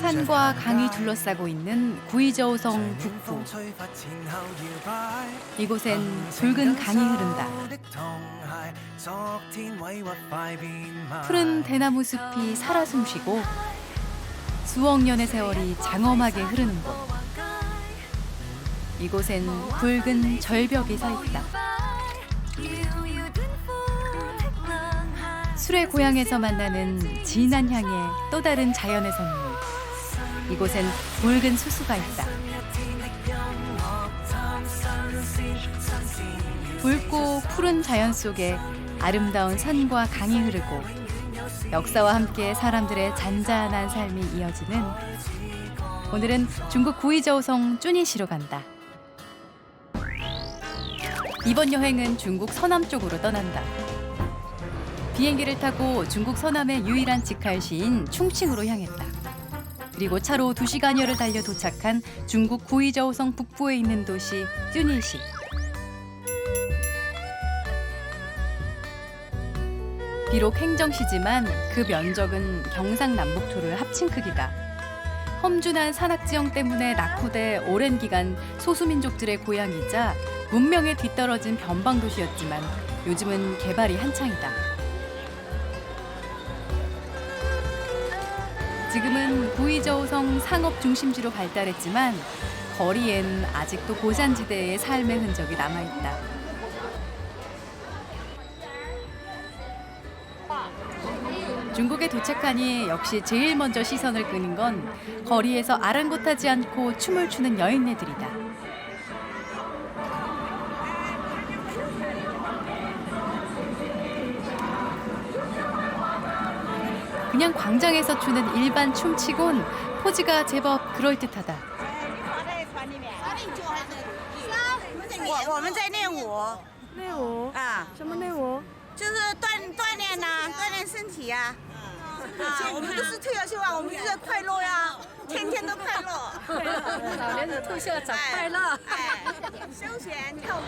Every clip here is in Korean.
산과 강이 둘러싸고 있는 구이저우성 북부. 이곳엔 붉은 강이 흐른다. 푸른 대나무 숲이 살아 숨쉬고 수억 년의 세월이 장엄하게 흐르는 곳. 이곳엔 붉은 절벽이 서 있다. 술의 고향에서 만나는 진한 향의 또 다른 자연의 선물. 이곳엔 붉은 수수가 있다. 붉고 푸른 자연 속에 아름다운 산과 강이 흐르고 역사와 함께 사람들의 잔잔한 삶이 이어지는, 오늘은 중국 구이저우성 쭈니시로 간다. 이번 여행은 중국 서남 쪽으로 떠난다. 비행기를 타고 중국 서남의 유일한 직할시인 충칭으로 향했다. 그리고 차로 2시간여를 달려 도착한 중국 구이저우성 북부에 있는 도시 쭈니시. 비록 행정시지만 그 면적은 경상남북토를 합친 크기다. 험준한 산악지형 때문에 낙후돼 오랜 기간 소수민족들의 고향이자 문명에 뒤떨어진 변방도시였지만 요즘은 개발이 한창이다. 지금은 구이저우성 상업 중심지로 발달했지만 거리엔 아직도 고산지대의 삶의 흔적이 남아있다. 중국에 도착하니 역시 제일 먼저 시선을 끄는 건 거리에서 아랑곳하지 않고 춤을 추는 여인네들이다. 그냥 광장에서 추는 일반 춤치곤 포즈가 제법 그럴듯하다. 我们在练舞。练舞啊，什么练舞？就是锻炼呐，锻炼身体呀。我们不是退休啊，我们就是快乐呀，天天都快乐。老年人退休找快乐。休闲跳舞。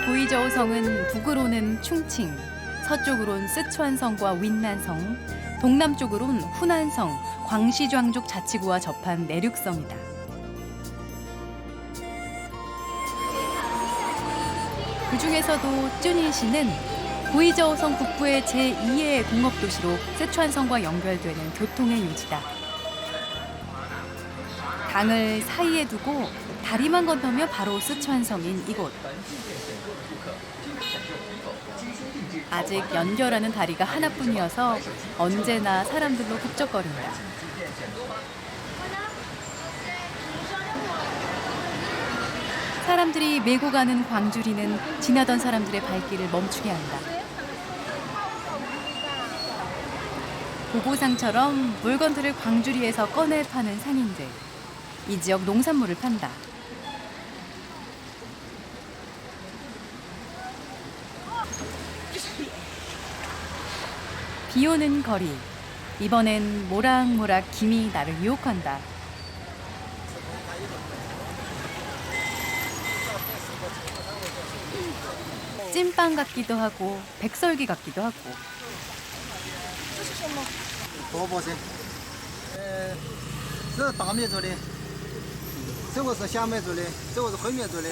구이저우성은 북으로는 충칭, 서쪽으론 쓰촨성과 윈난성, 동남쪽으론 후난성, 광시좌족 자치구와 접한 내륙성이다. 그 중에서도 쭈니시는 구이저우성 북부의 제2의 공업도시로 쓰촨성과 연결되는 교통의 요지다. 강을 사이에 두고 다리만 건너면 바로 쓰촨성인 이곳. 아직 연결하는 다리가 하나뿐이어서 언제나 사람들로 북적거린다. 사람들이 메고 가는 광주리는 지나던 사람들의 발길을 멈추게 한다. 보고상처럼 물건들을 광주리에서 꺼내 파는 상인들. 이 지역 농산물을 판다. 비 오는 거리. 이번엔 모락모락 김이 나를 유혹한다. 찐빵 같기도 하고 백설기 같기도 하고. 萝卜丝，这是大米做的，这个是小米做的，这个是黑米做的。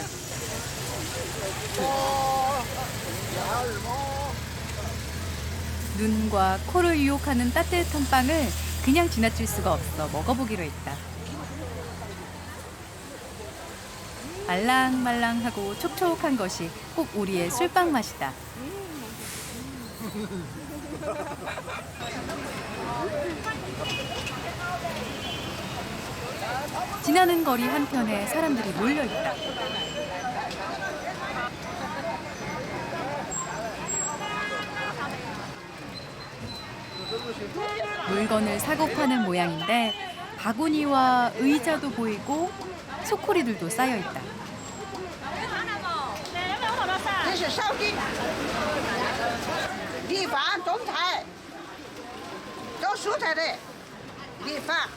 눈과 코를 유혹하는 따뜻한 빵을 그냥 지나칠 수가 없어 먹어보기로 했다. 말랑말랑하고 촉촉한 것이 꼭 우리의 술빵 맛이다. 지나는 거리 한편에 사람들이 몰려있다. 물건을 사고 파는 모양인데 바구니와 의자도 보이고 소쿠리들도 쌓여있다. 这是烧鸡，米饭、中菜，都蔬菜的米饭，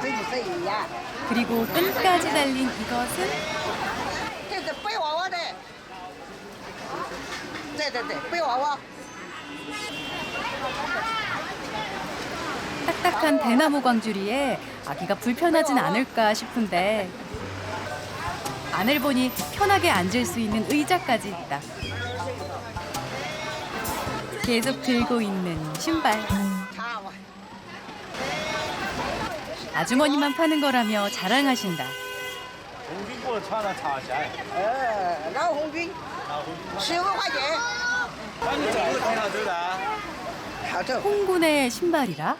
这就是一样。 그리고 끈까지 달린 이것은 这是背娃娃的，这对对对，背娃娃。 딱딱한 대나무 광주리에 아기가 불편하진 않을까 싶은데 안을 보니 편하게 앉을 수 있는 의자까지 있다. 계속 들고 있는 신발. 아주머니만 파는 거라며 자랑하신다. 红军给我穿了擦鞋，老红军，15块钱，那你走路挺好走的啊。好走。 홍군의 신발이라?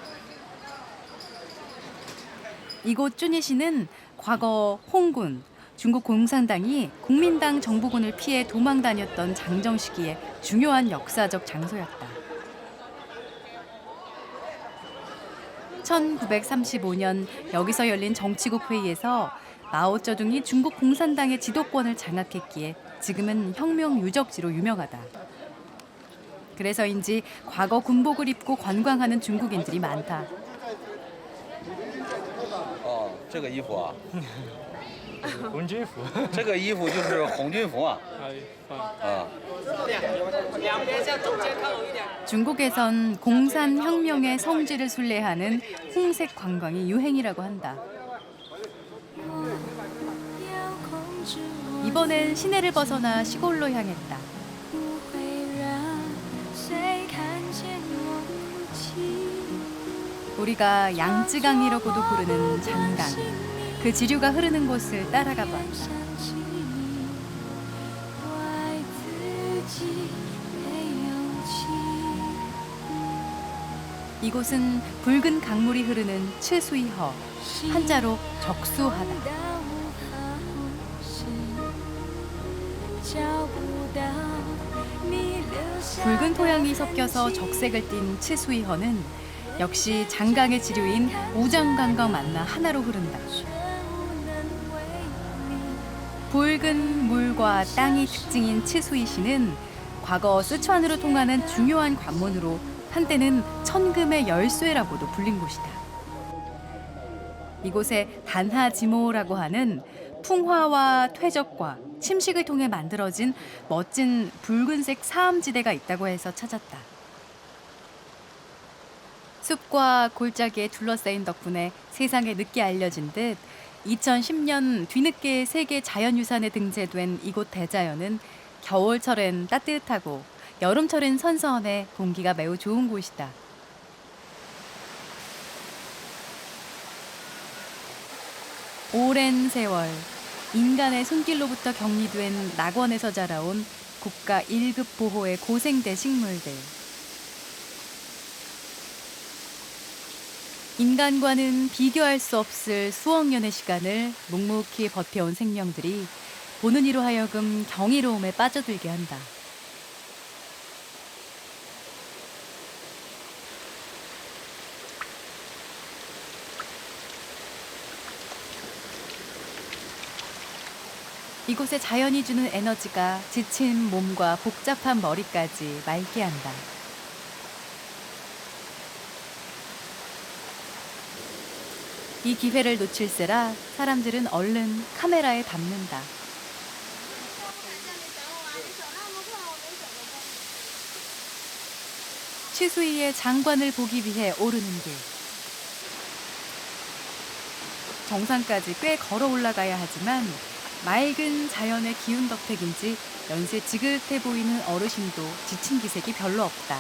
이곳 쭈니시는 과거 홍군, 중국 공산당이 국민당 정부군을 피해 도망 다녔던 장정 시기에 중요한 역사적 장소였다. 1935년 여기서 열린 정치국 회의에서 마오쩌둥이 중국 공산당의 지도권을 장악했기에 지금은 혁명 유적지로 유명하다. 그래서인지 과거 군복을 입고 관광하는 중국인들이 많다. 哦，这个衣服啊，红军服，这个衣服就是红军服啊。啊， 중국에선 공산혁명의 성지를 순례하는 홍색 관광이 유행이라고 한다. 이번엔 시내를 벗어나 시골로 향했다. 우리가 양쯔강이라고도 부르는 장강, 그 지류가 흐르는 곳을 따라가 봤다. 이곳은 붉은 강물이 흐르는 츠수이허, 한자로 적수하다. 붉은 토양이 섞여서 적색을 띤 츠수이허는 역시 장강의 지류인 우장강과 만나 하나로 흐른다. 붉은 물과 땅이 특징인 츠수이시는 과거 쓰촨으로 통하는 중요한 관문으로 한때는 천금의 열쇠라고도 불린 곳이다. 이곳에 단하지모라고 하는 풍화와 퇴적과 침식을 통해 만들어진 멋진 붉은색 사암지대가 있다고 해서 찾았다. 숲과 골짜기에 둘러싸인 덕분에 세상에 늦게 알려진 듯 2010년 뒤늦게 세계 자연유산에 등재된 이곳 대자연은 겨울철엔 따뜻하고 여름철엔 선선해 공기가 매우 좋은 곳이다. 오랜 세월 인간의 손길로부터 격리된 낙원에서 자라온 국가 1급 보호의 고생대 식물들. 인간과는 비교할 수 없을 수억 년의 시간을 묵묵히 버텨온 생명들이 보는 이로 하여금 경이로움에 빠져들게 한다. 이곳에 자연이 주는 에너지가 지친 몸과 복잡한 머리까지 맑게 한다. 이 기회를 놓칠세라 사람들은 얼른 카메라에 담는다. 취수이의 장관을 보기 위해 오르는 길. 정상까지 꽤 걸어 올라가야 하지만 맑은 자연의 기운 덕택인지 연세 지긋해 보이는 어르신도 지친 기색이 별로 없다.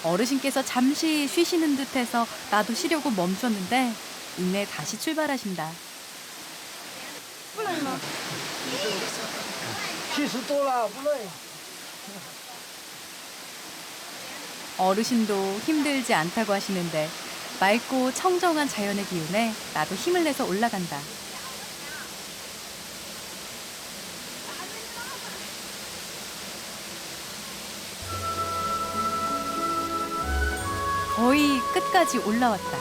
어르신께서 잠시 쉬시는 듯해서 나도 쉬려고 멈췄는데 이내 다시 출발하신다. 70多了，不累。 어르신도 힘들지 않다고 하시는데 맑고 청정한 자연의 기운에 나도 힘을 내서 올라간다. 거의 끝까지 올라왔다.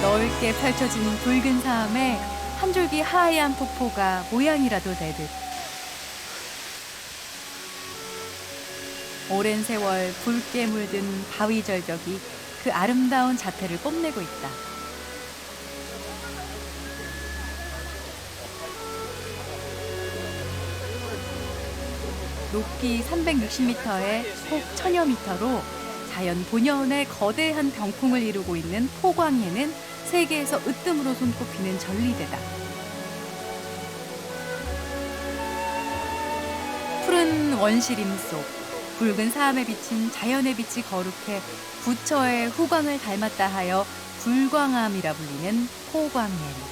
넓게 펼쳐진 붉은 사암에 한 줄기 하얀 폭포가 모양이라도 내듯 오랜 세월 붉게 물든 바위 절벽이 그 아름다운 자태를 뽐내고 있다. 높이 360m에 폭 1000여 미터로 자연 본연의 거대한 병풍을 이루고 있는 포광예는 세계에서 으뜸으로 손꼽히는 전리대다. 푸른 원시림 속 붉은 사암에 비친 자연의 빛이 거룩해 부처의 후광을 닮았다 하여 불광암이라 불리는 포광예.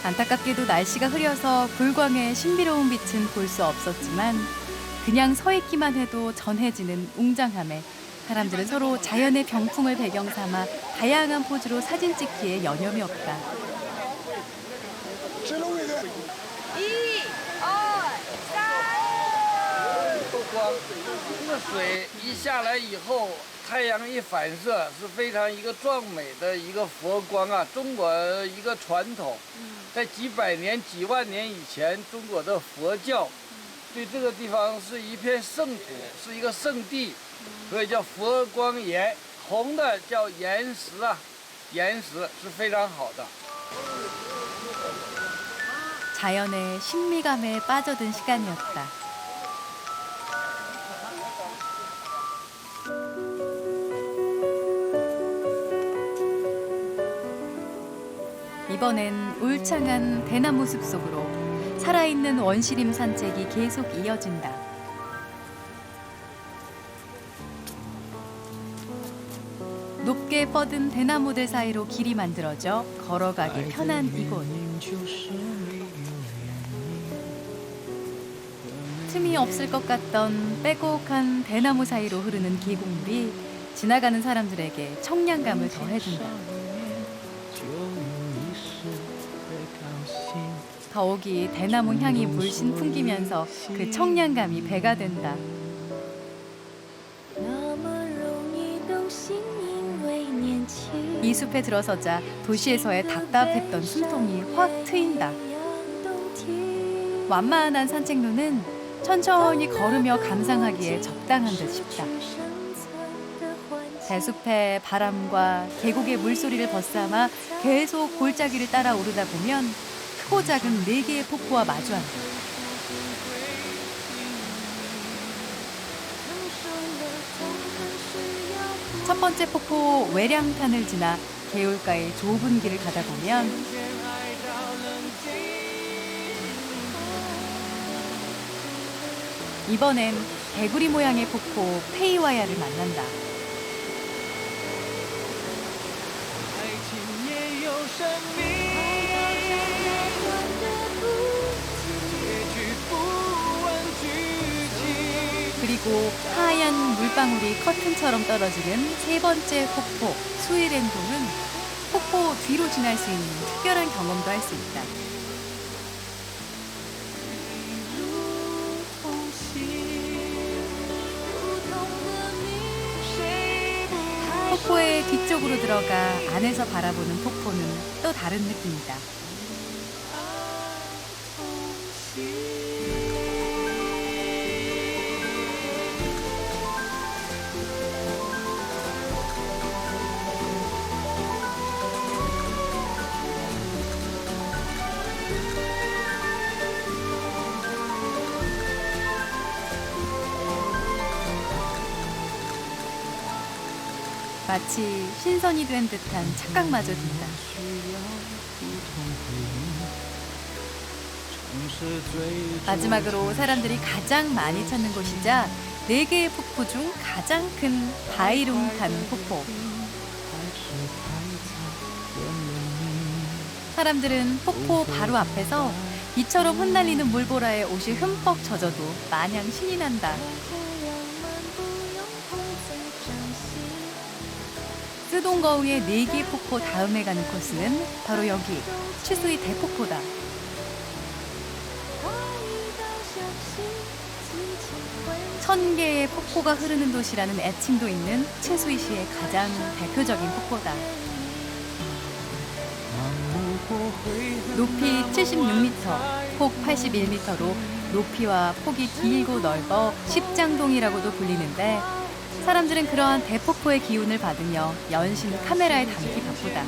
안타깝게도 날씨가 흐려서 불광의 신비로운 빛은 볼 수 없었지만 그냥 서 있기만 해도 전해지는 웅장함에 사람들은 서로 자연의 병풍을 배경 삼아 다양한 포즈로 사진 찍기에 여념이 없다. 透光，这个水一下来以后，太阳一反射，是非常一个壮美的一个佛光啊！中国一个传统，在几百年、几万年以前，中国的佛教对这个地方是一片圣土，是一个圣地，所以叫佛光岩。红的叫岩石啊，岩石是非常好的。 자연의 신비감에 빠져든 시간이었다. 이번엔 울창한 대나무 숲 속으로 살아있는 원시림 산책이 계속 이어진다. 높게 뻗은 대나무들 사이로 길이 만들어져 걸어가기 편한 이곳. 틈이 없을 것 같던 빼곡한 대나무 사이로 흐르는 계곡물이 지나가는 사람들에게 청량감을 더해준다. 더욱이 대나무 향이 물씬 풍기면서 그 청량감이 배가 된다. 이 숲에 들어서자 도시에서의 답답했던 숨통이 확 트인다. 완만한 산책로는 천천히 걸으며 감상하기에 적당한 듯 싶다. 대숲의 바람과 계곡의 물소리를 벗삼아 계속 골짜기를 따라 오르다 보면 크고 작은 4개의 폭포와 마주한다. 첫 번째 폭포 외량탄을 지나 개울가의 좁은 길을 가다 보면 이번엔 개구리 모양의 폭포 페이와야를 만난다. 그리고 하얀 물방울이 커튼처럼 떨어지는 세 번째 폭포 수이렌동은 폭포 뒤로 지날 수 있는 특별한 경험도 할 수 있다. 폭포의 뒤쪽으로 들어가 안에서 바라보는 폭포는 또 다른 느낌이다. 마치 신선이 된 듯한 착각마저 든다. 마지막으로 사람들이 가장 많이 찾는 곳이자 4개의 폭포 중 가장 큰 바이룽탄 폭포. 사람들은 폭포 바로 앞에서 이처럼 흩날리는 물보라에 옷이 흠뻑 젖어도 마냥 신이 난다. 쓰동거우의 4개 폭포 다음에 가는 코스는 바로 여기 취수이 대폭포다. 1000개의 폭포가 흐르는 도시라는 애칭도 있는 츠수이시의 가장 대표적인 폭포다. 높이 76m, 폭 81m로 높이와 폭이 길고 넓어 십장동이라고도 불리는데 사람들은 그러한 대폭포의 기운을 받으며 연신 카메라에 담기 바쁘다.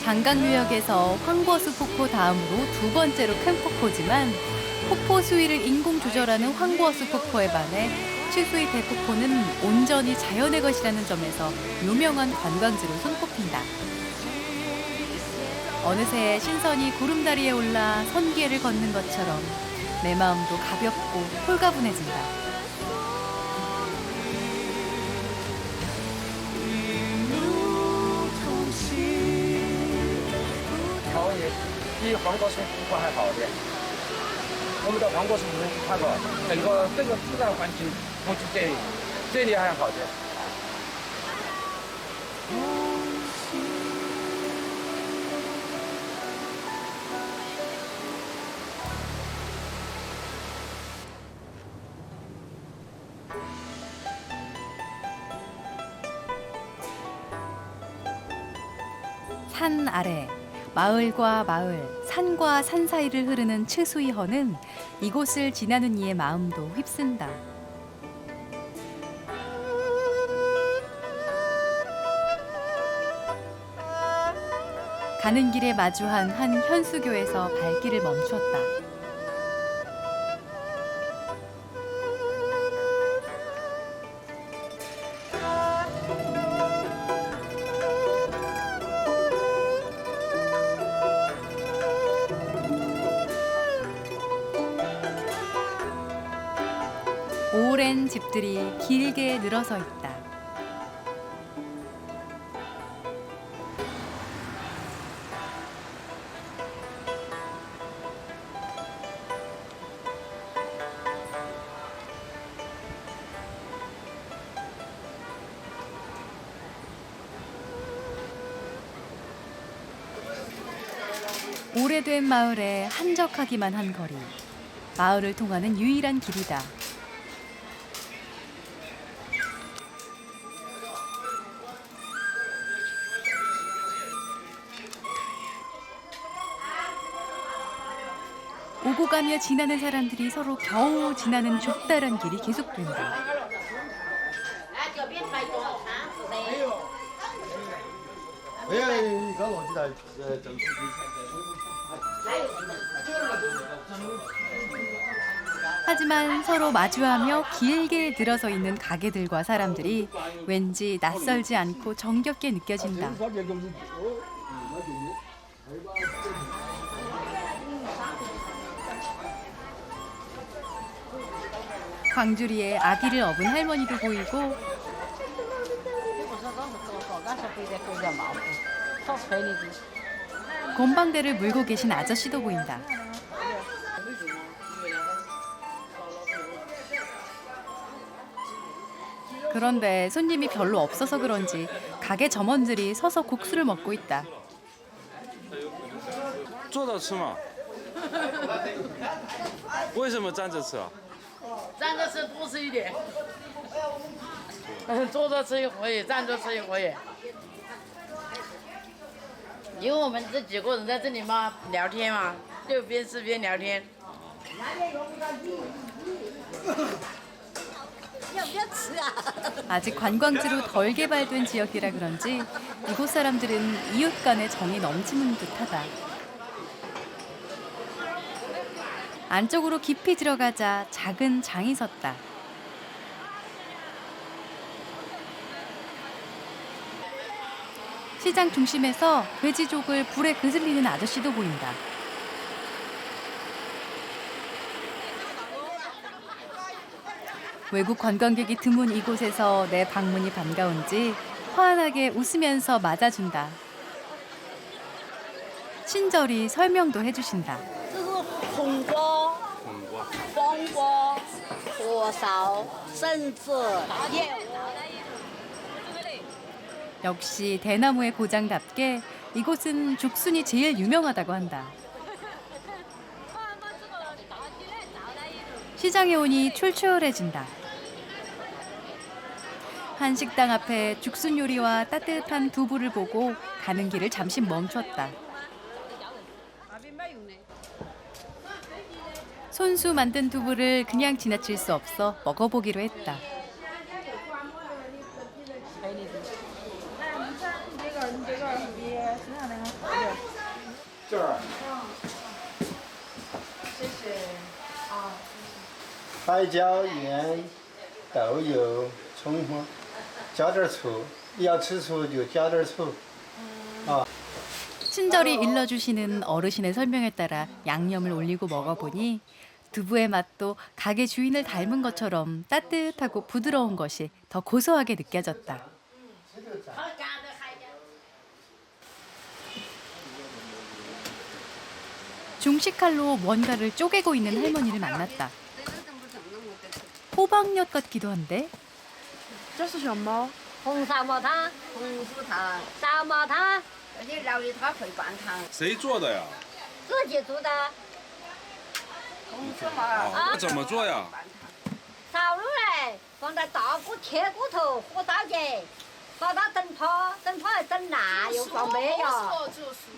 관광유역에서 황보수 폭포 다음으로 두 번째로 큰 폭포지만 폭포 수위를 인공 조절하는 황보수 폭포에 반해 츠수이 대폭포는 온전히 자연의 것이라는 점에서 유명한 관광지로 손꼽힌다. 어느새 신선이 구름다리에 올라 선기회를 걷는 것처럼 내 마음도 가볍고 홀가분해진다.比黄国松湖还好一点。我们到黄国松湖去看过，整个这个自然环境不及这里还好一点。산 아래 마을과 마을, 산과 산 사이를 흐르는 츠수이허는 이곳을 지나는 이의 마음도 휩쓴다. 가는 길에 마주한 한 현수교에서 발길을 멈추었다. 오랜 집들이 길게 늘어서 있다. 오래된 마을에 한적하기만 한 거리. 마을을 통하는 유일한 길이다. 오고 가며 지나는 사람들이 서로 겨우 지나는 좁다란 길이 계속된다. 하지만 서로 마주하며 길게 늘어서 있는 가게들과 사람들이 왠지 낯설지 않고 정겹게 느껴진다. 광주리에 아기를 업은 할머니도 보이고 곰방대를 물고 계신 아저씨도 보인다. 그런데 손님이 별로 없어서 그런지 가게 점원들이 서서 국수를 먹고 있다. 坐着吃嘛？为什么站着吃啊？站着吃多吃一点，坐着吃一会儿，站着吃一会儿。因为我们这几个人在这里嘛聊天嘛，就边吃边聊天。 아직 관광지로 덜 개발된 지역이라 그런지 이곳 사람들은 이웃 간의 정이 넘치는 듯하다. 안쪽으로 깊이 들어가자 작은 장이 섰다. 시장 중심에서 돼지족을 불에 그슬리는 아저씨도 보인다. 외국 관광객이 드문 이곳에서 내 방문이 반가운지 환하게 웃으면서 맞아준다. 친절히 설명도 해주신다. 红锅、黄锅、火烧、甚至燕窝。 역시 대나무의 고장답게 이곳은 죽순이 제일 유명하다고 한다. 시장에 오니 출출해진다. 한 식당 앞에 죽순 요리와 따뜻한 두부를 보고 가는 길을 잠시 멈췄다. 손수 만든 두부를 그냥 지나칠 수 없어 먹어보기로 했다.白椒、盐、豆油、葱花，加点醋。要吃醋就加点醋。 친절히 일러주시는 어르신의 설명에 따라 양념을 올리고 먹어보니 두부의 맛도 가게 주인을 닮은 것처럼 따뜻하고 부드러운 것이 더 고소하게 느껴졌다. 중식칼로 뭔가를 쪼개고 있는 할머니를 만났다. 호박엿 같기도 한데 这是什么？红烧毛汤、红薯汤、烧毛汤，而且料理它配拌汤，谁做的呀？自己煮的。红薯嘛，那怎么做呀？烧卤嘞，放在大锅铁锅头，火大些，把它蒸泡，蒸泡要整辣，又放麦芽，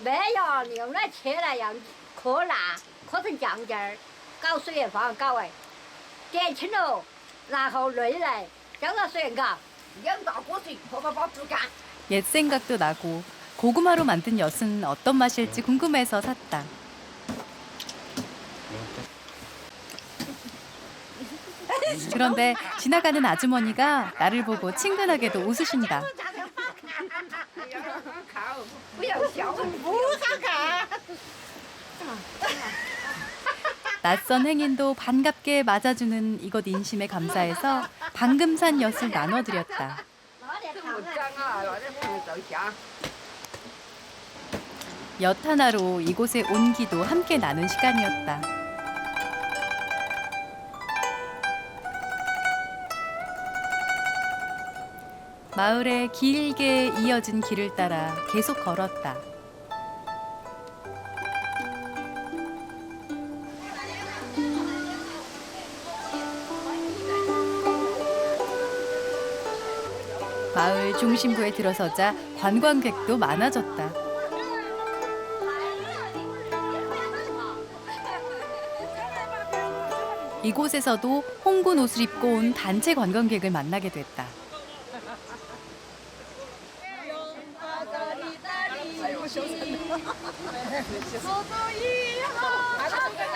麦芽用来切来要磕辣，磕成酱汁儿，搞水也放搞哎，点清了，然后擂来，浇到水搞，两大锅水，把煮干。 옛 생각도 나고 고구마로 만든 엿은 어떤 맛일지 궁금해서 샀다. 그런데 지나가는 아주머니가 나를 보고 친근하게도 웃으신다. 낯선 행인도 반갑게 맞아주는 이곳 인심에 감사해서 방금 산 엿을 나눠드렸다. 엿 하나로 이곳의 온기도 함께 나눈 시간이었다. 마을에 길게 이어진 길을 따라 계속 걸었다. 마을 중심부에 들어서자 관광객도 많아졌다. 이곳에서도 홍군 옷을 입고 온 단체 관광객을 만나게 됐다.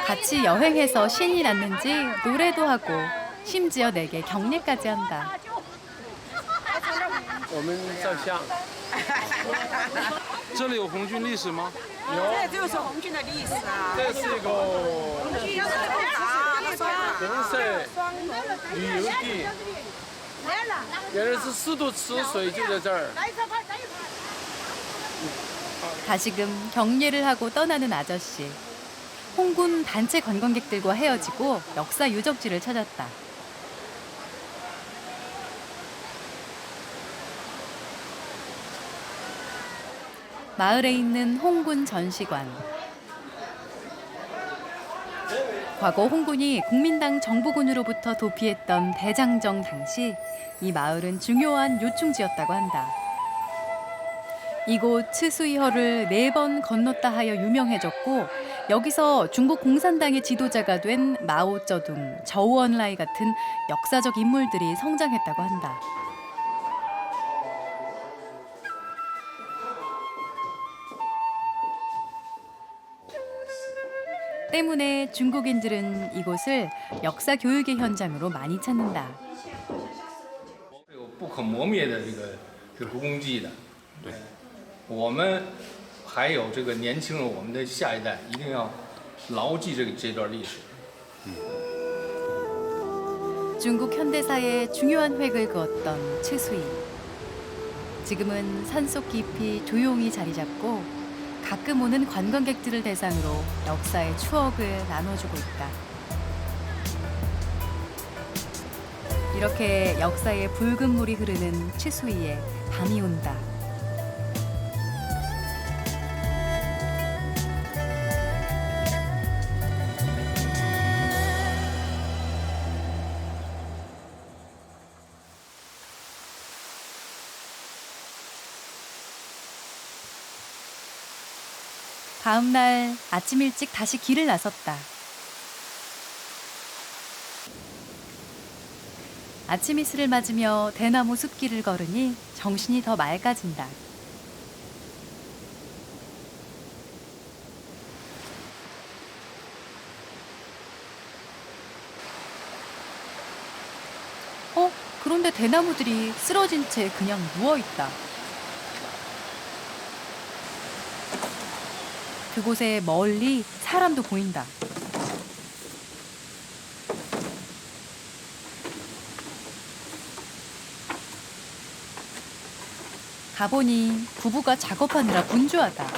같이 여행해서 신이 났는지 노래도 하고 심지어 내게 격려까지 한다. 我们照相。这里有红军历史吗？这就是红军的历史啊。这是一个红色旅游地，原来是四渡池水就在这儿。 다시금 경례를 하고 떠나는 아저씨. 홍군 단체 관광객들과 헤어지고 역사 유적지를 찾았다. 마을에 있는 홍군 전시관. 과거 홍군이 국민당 정부군으로부터 도피했던 대장정 당시 이 마을은 중요한 요충지였다고 한다. 이곳 츠수이허를 4번 건넜다 하여 유명해졌고 여기서 중국 공산당의 지도자가 된 마오쩌둥, 저우언라이 같은 역사적 인물들이 성장했다고 한다. 때문에 중국인들은 이곳을 역사 교육의 현장으로 많이 찾는다. 有不可磨灭的这个功绩的，对，我们还有这个年轻人，我们的下一代一定要牢记这段历史。 중국 현대사에 중요한 획을 그었던 츠수이. 지금은 산속 깊이 조용히 자리 잡고 가끔 오는 관광객들을 대상으로 역사의 추억을 나눠주고 있다. 이렇게 역사의 붉은 물이 흐르는 츠수이에 밤이 온다. 다음 날 아침 일찍 다시 길을 나섰다. 아침 이슬을 맞으며 대나무 숲길을 걸으니 정신이 더 맑아진다. 그런데 대나무들이 쓰러진 채 그냥 누워있다. 그곳에 멀리 사람도 보인다. 가보니 부부가 작업하느라 분주하다.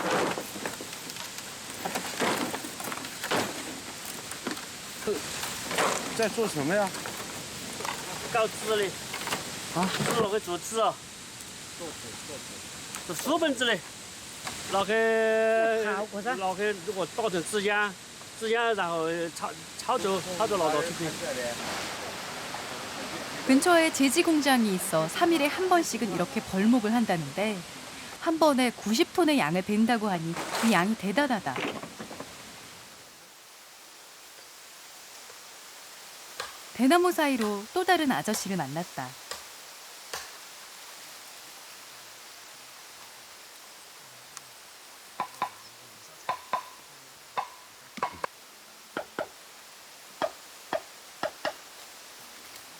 在做什么呀？搞纸的，纸那个做纸啊，做书本纸的，那个我打成纸浆，然后炒作拿到出去。 근처에 제지 공장이 있어 3일에 한 번씩은 이렇게 벌목을 한다는데 한 번에 90톤의 양을 벤다고 하니 이 양이 대단하다. 대나무 사이로 또 다른 아저씨를 만났다.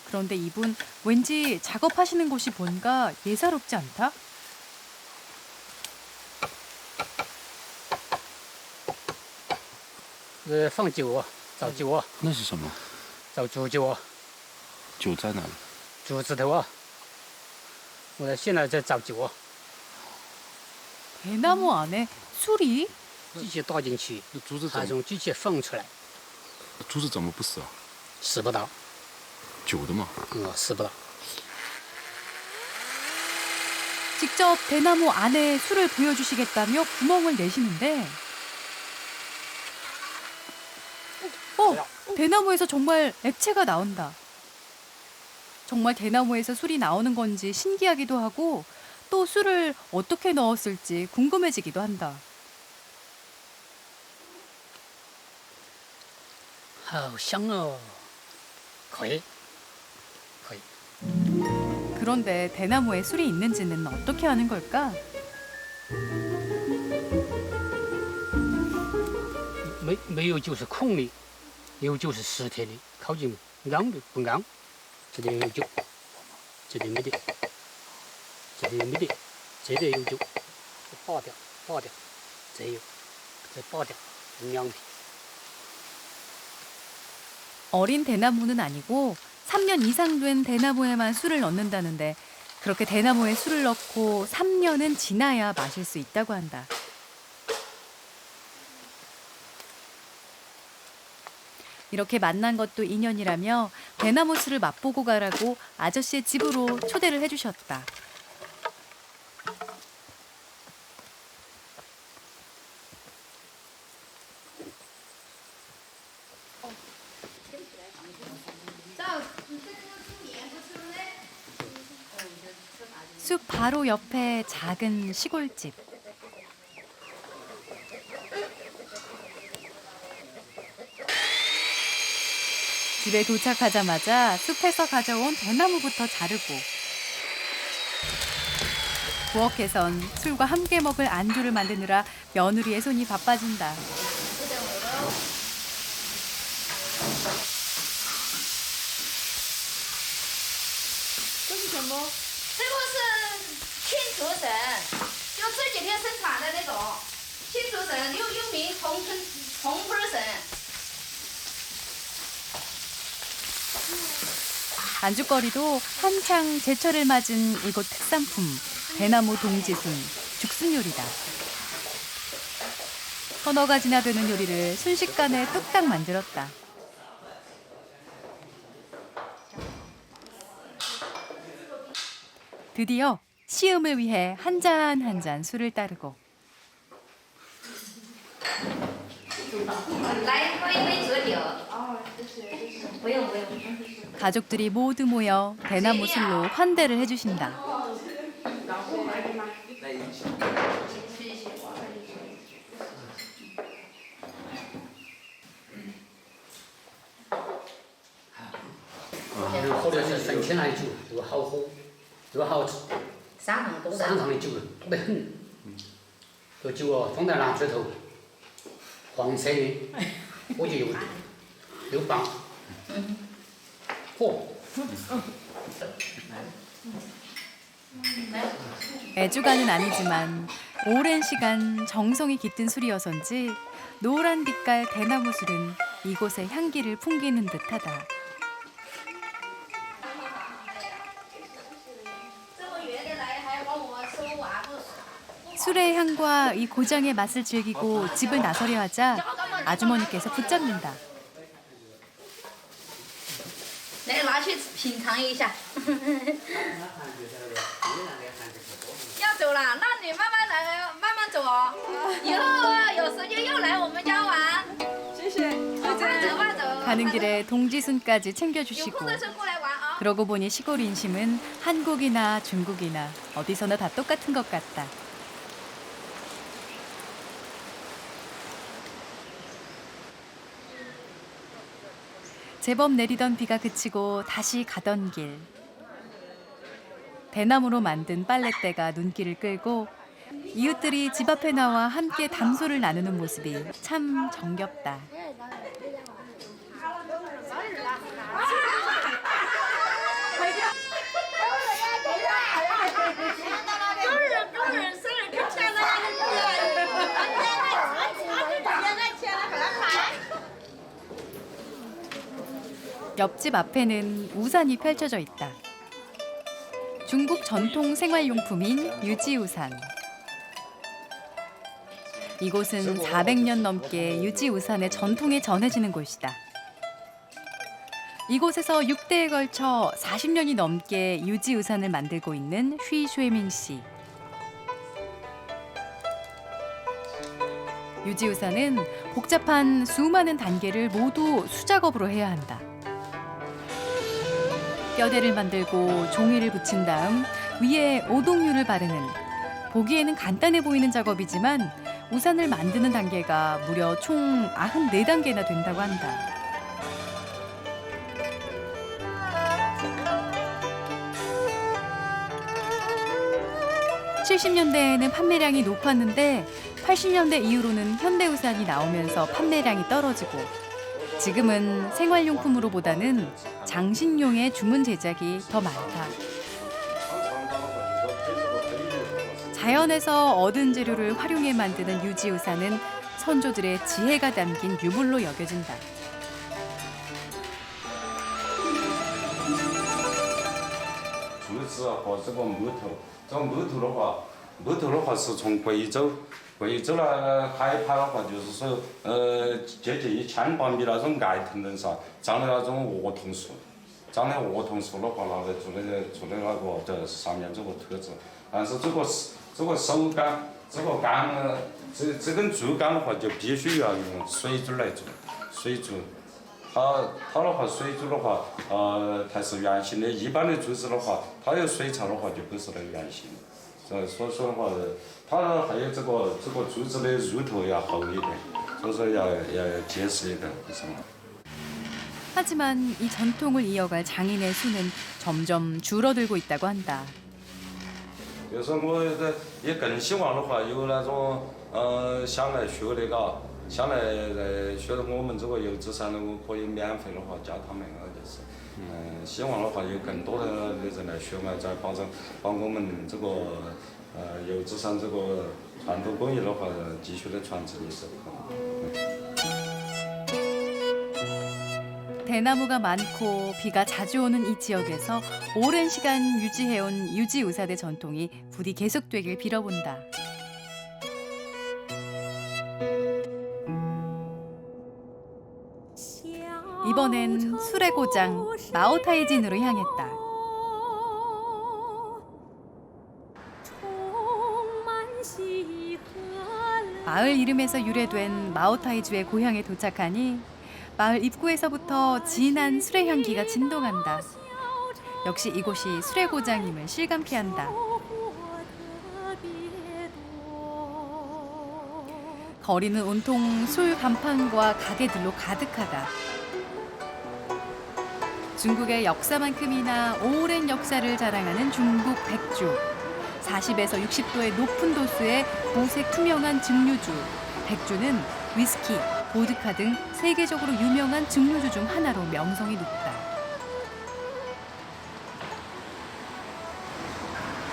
그런데 이분 왠지 작업하시는 곳이 뭔가 예사롭지 않다?是放酒啊，找酒啊，那是什么？找煮酒啊，酒在哪里？竹子头啊。我现在在找酒啊， 대나무 안에 술이? 机器倒进去，那竹子它从机器放出来，竹子怎么不死啊？死不到，酒的嘛。死不到。 직접 대나무 안에 술을 보여주시겠다며 구멍을 내시는데 대나무에서 정말 액체가 나온다. 정말 대나무에서 술이 나오는 건지 신기하기도 하고 또 술을 어떻게 넣었을지 궁금해지기도 한다. 好香哦，可以，可以。 그런데 대나무에 술이 있는지는 어떻게 아는 걸까? 没有就是空的，有就是实体的，靠近昂的不昂，这里有酒，这里没得，这里没得，这里有酒，拔掉，这有，这拔掉，两瓶。 어린 대나무는 아니고 3년 이상 된 대나무에만 술을 넣는다는데 그렇게 대나무에 술을 넣고 3년은 지나야 마실 수 있다고 한다. 이렇게 만난 것도 인연이라며 대나무 술을 맛보고 가라고 아저씨의 집으로 초대를 해주셨다. 숲 바로 옆에 작은 시골집. 집에 도착하자마자 숲에서 가져온 대나무부터 자르고 부엌에선 술과 함께 먹을 안주를 만드느라 며느리의 손이 바빠진다. 안주거리도 한창 제철을 맞은 이곳 특산품 대나무 동지순, 죽순 요리다. 서너 가지나 되는 요리를 순식간에 뚝딱 만들었다. 드디어 시음을 위해 한 잔 한 잔 술을 따르고 가족들이 모두 모여 대나무 술로 환대를 해주신다. 或者是生青来酒，这个好喝，这个好吃，三行都三行的酒多得很。这酒哦，放在拿出头，黄色的，我就又棒，嚯！ 애주가는 아니지만 오랜 시간 정성이 깃든 술이어서인지 노란 빛깔 대나무 술은 이곳의 향기를 풍기는 듯하다. 술의 향과 이 고장의 맛을 즐기고 집을 나서려 하자 아주머니께서 붙잡는다. 来拿去品尝一下。要走了，那你慢慢来，慢慢走哦。以后有时间又来我们家玩。谢谢。慢走慢走。 가는 길에 동지순까지 챙겨주시고 그러고 보니 시골 인심은 한국이나 중국이나 어디서나 다 똑같은 것 같다. 제법 내리던 비가 그치고 다시 가던 길. 대나무로 만든 빨랫대가 눈길을 끌고 이웃들이 집 앞에 나와 함께 담소를 나누는 모습이 참 정겹다. 옆집 앞에는 우산이 펼쳐져 있다. 중국 전통 생활용품인 유지우산. 이곳은 400년 넘게 유지우산의 전통이 전해지는 곳이다. 이곳에서 6대에 걸쳐 40년이 넘게 유지우산을 만들고 있는 휘쉐밍 씨. 유지우산은 복잡한 수많은 단계를 모두 수작업으로 해야 한다. 뼈대를 만들고 종이를 붙인 다음 위에 오동유를 바르는 보기에는 간단해 보이는 작업이지만 우산을 만드는 단계가 무려 총 94단계나 된다고 한다. (70년대에는) 판매량이 높았는데 80년대 이후로는 현대우산이 나오면서 판매량이 떨어지고 지금은 생활용품으로보다는 장신용의 주문 제작이 더 많다. 자연에서 얻은 재료를 활용해 만드는 유지우산은 선조들의 지혜가 담긴 유물로 여겨진다. 주스和这个木头，这个木头的话是从贵州来海派的话，就是说，接近1000米那种矮藤人噻，长的那种梧桐树，的话拿来做的那个的上面这个特质。但是这个手杆，这个杆，这根竹竿的话就必须要用水珠来做，水珠。它的话，水珠的话，它是圆形的。一般的竹子的话，它有水槽的话就不是那个圆形的。所以说的话，它还有这个竹子的入头要厚一点，所以说要结实一点，是吗？ 하지만 이 전통을 이어갈 장인의 수는 점점 줄어들고 있다고 한다. 有时候我也更希望的话，有那种想来学的嘎，想来学我们这个油纸伞的，我可以免费的话教他们啊，就是，希望的话有更多的人来学嘛，再把我们这个油纸伞这个传统工艺的话继续的传承也是好。 대나무가 많고 비가 자주 오는 이 지역에서 오랜 시간 유지해온 유지우사대 전통이 부디 계속되길 빌어본다. 이번엔 술의 고장 마오타이진으로 향했다. 마을 이름에서 유래된 마오타이주의 고향에 도착하니 마을 입구에서부터 진한 술의 향기가 진동한다. 역시 이곳이 술의 고장임을 실감케 한다. 거리는 온통 술 간판과 가게들로 가득하다. 중국의 역사만큼이나 오랜 역사를 자랑하는 중국 백주. 40에서 60도의 높은 도수의 보색 투명한 증류주. 백주는 위스키, 보드카 등 세계적으로 유명한 증류주 중 하나로 명성이 높다.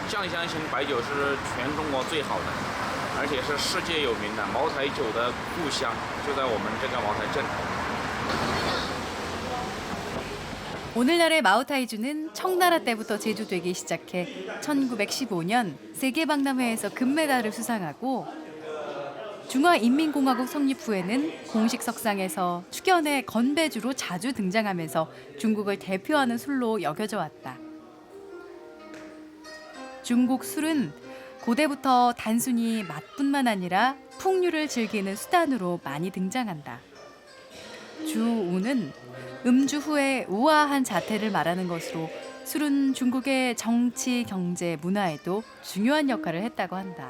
酱香型白酒是全中国最好的，而且是世界有名的茅台酒的故乡，就在我们这个茅台镇。 오늘날의 마오타이주는 청나라 때부터 제조되기 시작해 1915년 세계박람회에서 금메달을 수상하고 중화인민공화국 성립 후에는 공식 석상에서 축연의 건배주로 자주 등장하면서 중국을 대표하는 술로 여겨져 왔다. 중국 술은 고대부터 단순히 맛뿐만 아니라 풍류를 즐기는 수단으로 많이 등장한다. 주우는 음주 후의 우아한 자태를 말하는 것으로 술은 중국의 정치, 경제, 문화에도 중요한 역할을 했다고 한다.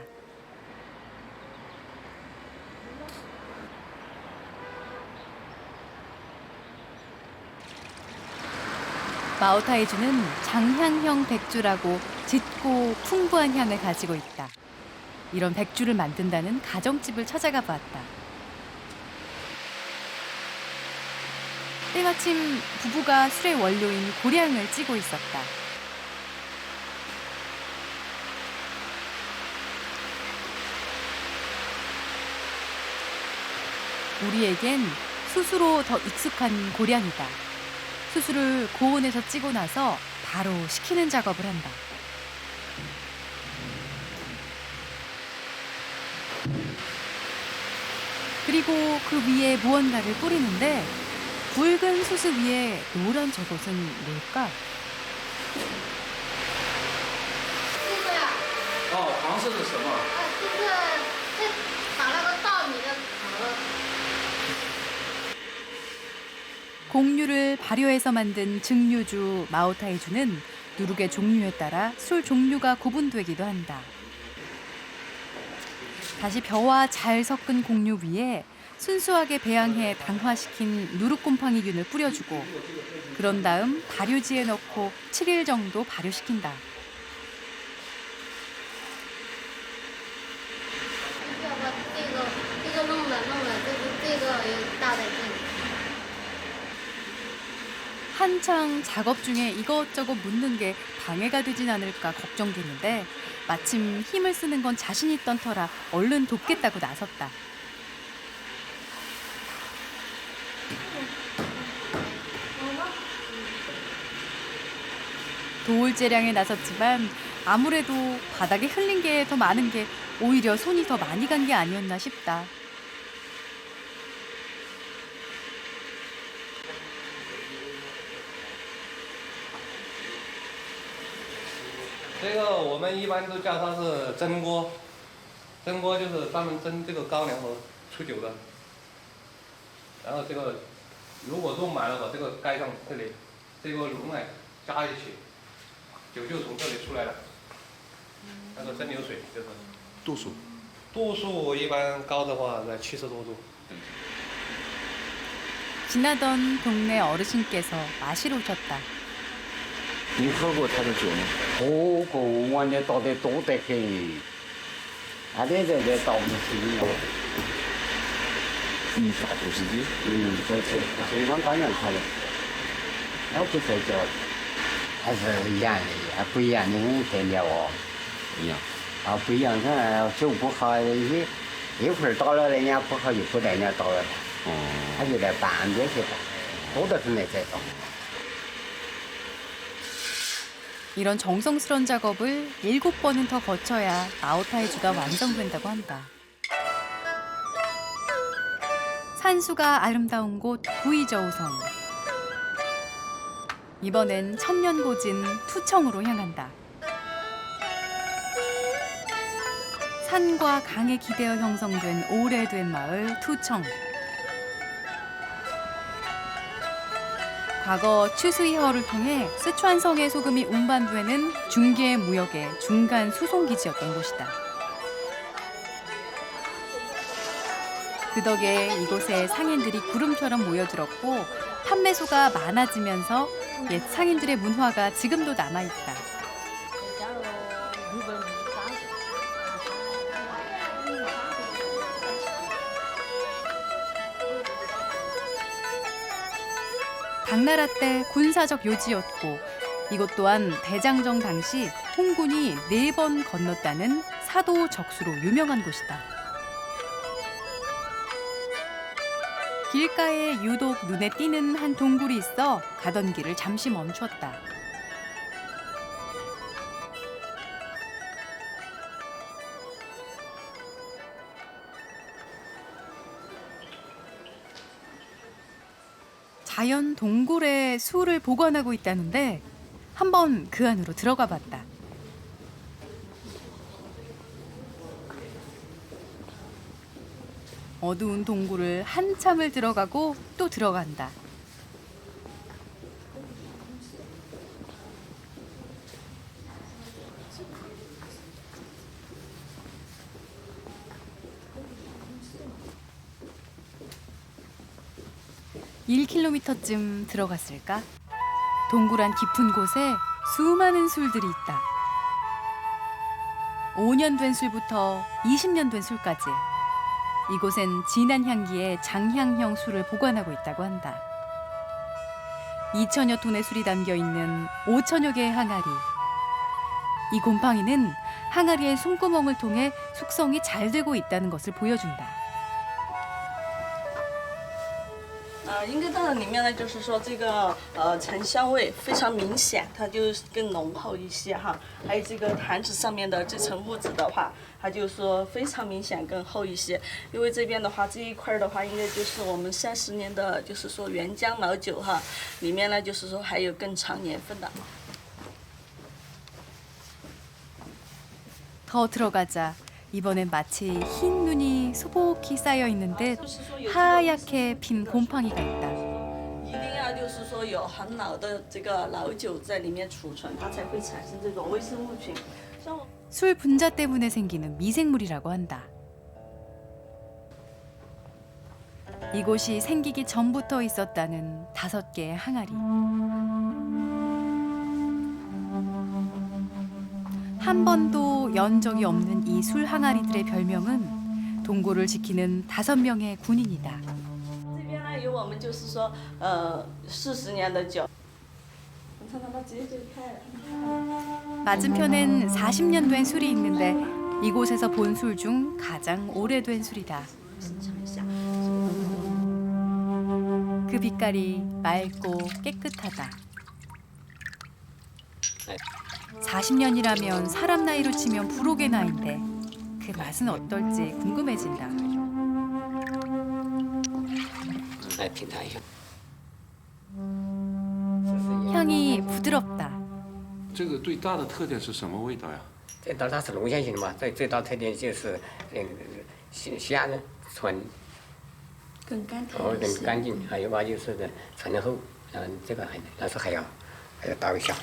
마오타이주는 장향형 백주라고 짙고 풍부한 향을 가지고 있다. 이런 백주를 만든다는 가정집을 찾아가 보았다. 때마침 부부가 술의 원료인 고량을 찌고 있었다. 우리에겐 수수로 더 익숙한 고량이다. 수수를 고온에서 찌고 나서 바로 식히는 작업을 한다. 그리고 그 위에 무언가를 뿌리는데 붉은 수수 위에 노란 저것은 뭘까? 哦，黄色是什么？这打了个稻米的壳。 곡류를 발효해서 만든 증류주 마오타이주는 누룩의 종류에 따라 술 종류가 구분되기도 한다. 다시 벼와 잘 섞은 곡류 위에 순수하게 배양해 당화시킨 누룩곰팡이균을 뿌려주고 그런 다음 발효지에 넣고 7일 정도 발효시킨다. 这个弄了，这个也搭在这里。 한창 작업 중에 이것저것 묻는 게 방해가 되진 않을까 걱정되는데 마침 힘을 쓰는 건 자신 있던 터라 얼른 돕겠다고 나섰다. 도울 재량에 나섰지만 아무래도 바닥에 흘린 게 더 많은 게 오히려 손이 더 많이 간 게 아니었나 싶다. 这个我们一般都叫它是蒸锅，蒸锅就是专门蒸这个高粱和出酒的。然后这个如果弄满了，把这个盖上这里，这个炉呢加一起，酒就从这里出来了。那个蒸馏水就是。度数？度数一般高的话在70多度。 지나던 동네 어르신께서 마시러 오셨다. 你喝过他的酒吗？喝过，我那倒得多得很。俺这倒不起了。150斤？非常高粱茶的，那不才叫，还是一样的，还不一样的很甜的哦。一样。啊，不一样，看酒不好，一会儿倒了人家不好就不带人家倒了。哦。他就在半边去倒，多得很来才倒。 이런 정성스런 작업을 7번은 더 거쳐야 마오타이주가 완성된다고 한다. 산수가 아름다운 곳 구이저우성. 이번엔 천년고진 투청으로 향한다. 산과 강에 기대어 형성된 오래된 마을 투청. 과거 추수이허를 통해 스촨성의 소금이 운반되는 중개 무역의 중간 수송기지였던 곳이다. 그 덕에 이곳에 상인들이 구름처럼 모여들었고 판매소가 많아지면서 옛 상인들의 문화가 지금도 남아있다. 당나라 때 군사적 요지였고 이곳 또한 대장정 당시 홍군이 4번 건넜다는 사도 적수로 유명한 곳이다. 길가에 유독 눈에 띄는 한 동굴이 있어 가던 길을 잠시 멈췄다. 자연 동굴에 수를 보관하고 있다는데 한번 그 안으로 들어가 봤다. 어두운 동굴을 한참을 들어가고 또 들어간다. (1km쯤) 들어갔을까? 동굴 안 깊은 곳에 수많은 술들이 있다. 5년 된 술부터 20년 된 술까지. 이곳엔 진한 향기의 장향형 술을 보관하고 있다고 한다. 2천여 톤의 술이 담겨있는 5천여 개의 항아리. 이 곰팡이는 항아리의 숨구멍을 통해 숙성이 잘 되고 있다는 것을 보여준다. 应该到里面呢，就是说这个沉香味非常明显，它就更浓厚一些哈。还有这个坛子上面的这层物质的话，它就说非常明显更厚一些。因为这边的话，这一块的话，应该就是我们30年的，就是说原浆老酒哈，里面呢就是说还有更长年份的。 더 들어가자 이번엔 마치 흰 눈이 소복히 쌓여 있는 듯 하얗게 핀 곰팡이가 있다. 一定要就是说有很老的这个老酒在里面储存，它才会产生这种微生物群。像 술 분자 때문에 생기는 미생물이라고 한다. 이곳이 생기기 전부터 있었다는 5개의 항아리. 한 번도 연 적이 없는 이 술 항아리들의 별명은 동굴을 지키는 5명의 군인이다. 这边呢有我们就是说40年的酒。 맞은편엔 40년 된 술이 있는데 이곳에서 본 술 중 가장 오래된 술이다. 그 빛깔이 맑고 깨끗하다. 40년이라면 사람 나이로 치면 불혹의 나이인데 그 맛은 어떨지 궁금해진다. 향이 부드럽다. 这个最大的特点是什么味道呀？最大它是龙涎型的嘛，最大特点就是香醇，更干净。更干净，还有嘛就是醇厚，这个但是还要大一下。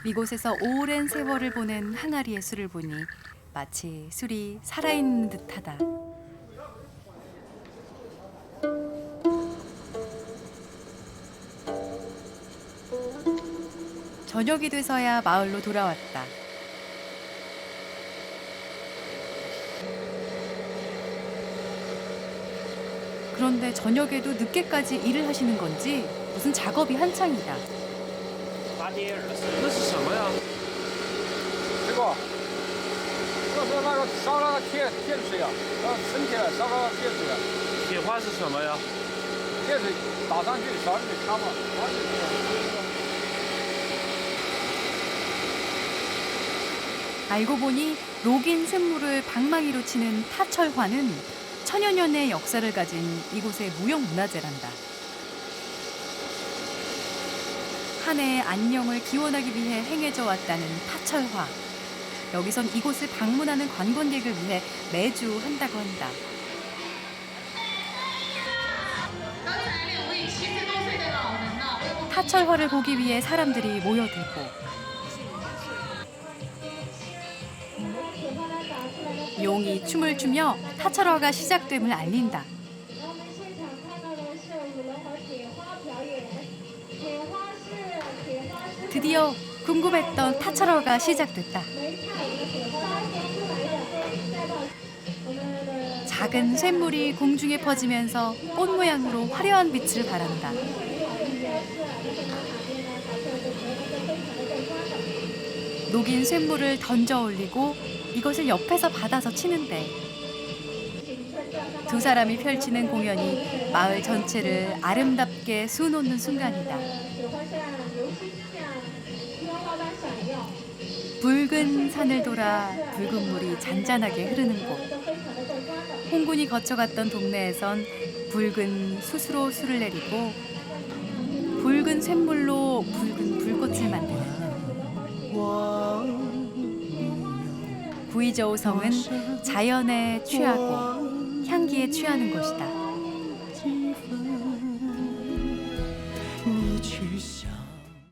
이곳에서 오랜 세월을 보낸 항아리의 술을 보니 마치 술이 살아있는 듯하다. 저녁이 돼서야 마을로 돌아왔다. 그런데 저녁에도 늦게까지 일을 하시는 건지 무슨 작업이 한창이다. 那是什么呀？这个，这是那个烧那个铁水啊，生铁烧那个铁水啊。铁花是什么呀？铁水打上去烧上去看嘛，烧上去。 알고 보니 녹인 쇳물을 방망이로 치는 타철화는 천여 년의 역사를 가진 이곳의 무형문화재란다. 한 해의 안녕을 기원하기 위해 행해져 왔다는 타철화. 여기선 이곳을 방문하는 관광객을 위해 매주 한다고 한다. 타철화를 보기 위해 사람들이 모여들고 용이 춤을 추며 타철화가 시작됨을 알린다. 드디어 궁금했던 타철어가 시작됐다. 작은 쇳물이 공중에 퍼지면서 꽃 모양으로 화려한 빛을 발한다. 녹인 쇳물을 던져 올리고 이것을 옆에서 받아서 치는데 두 사람이 펼치는 공연이 마을 전체를 아름답게 수놓는 순간이다. 붉은 산을 돌아 붉은 물이 잔잔하게 흐르는 곳. 홍군이 거쳐갔던 동네에선 붉은 숯으로 술을 내리고 붉은 쇳물로 붉은 불꽃을 만드는 구이저우 성은 자연에 취하고 향기에 취하는 곳이다.